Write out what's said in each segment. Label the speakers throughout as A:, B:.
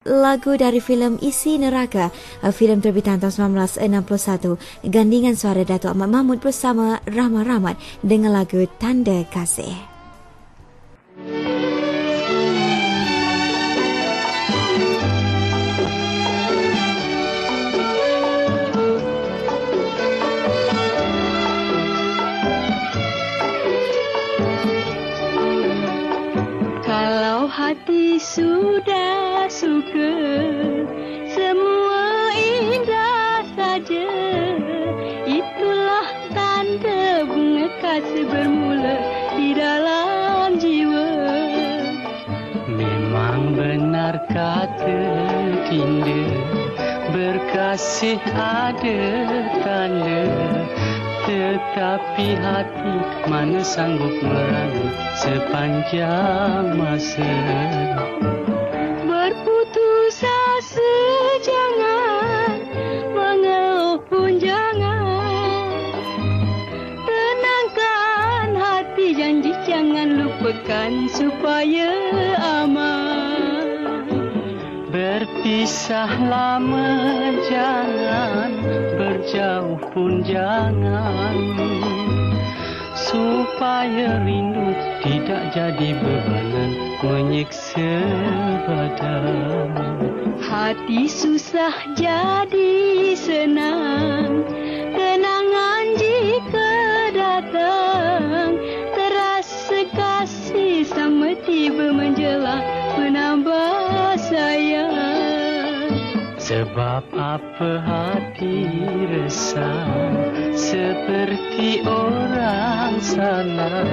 A: lagu dari filem Isi Neraka, filem terbitan tahun 1961, gandingan suara Datuk Ahmad Mahmud bersama Rahmat Rahmat dengan lagu Tanda Kasih.
B: Kalau hati sudah suka, semua indah saja. Itulah tanda bunga kasih bermula di dalam jiwa.
C: Memang benar kata Dinda, berkasih ada tanda. Tetapi hati mana sanggup merayu sepanjang masa.
B: Berputus asa jangan, mengeluh pun jangan. Tenangkan hati, janji jangan lupakan supaya aman.
C: Berpisah lama jangan, berjauh pun jangan, supaya rindu tidak jadi bebanan menyiksa badan.
B: Hati susah jadi senang, kenangan jika datang. Terasa kasih sama tiba menjelang menambah sayang.
C: Sebab apa hati resah seperti orang salah.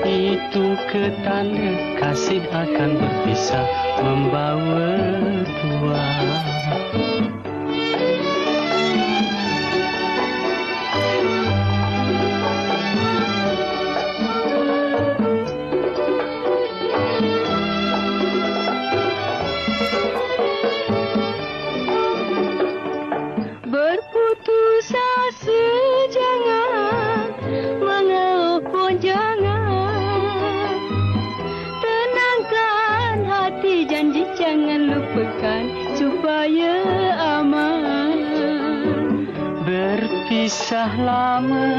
C: Itu ketanda kasih akan berpisah membawa tua.
B: Berputus asa jangan, mengeluh pun jangan. Tenangkan hati, janji jangan lupakan supaya aman.
C: Berpisah lama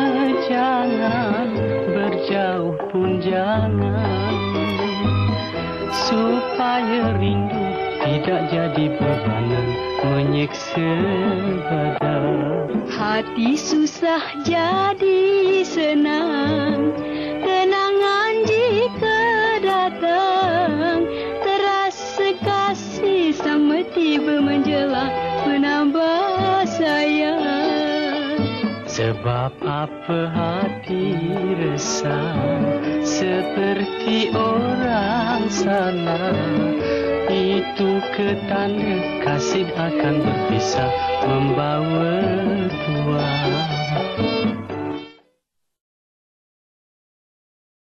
C: jangan, berjauh pun jangan, supaya rindu tidak jadi bebanan menyiksa badan.
B: Hati susah jadi senang, kenangan jika datang. Terasa kasih sama tiba menjelang menambah sayang.
C: Sebab apa hati resah seperti orang salah. Itu ketanda kasih akan berpisah membawa tua.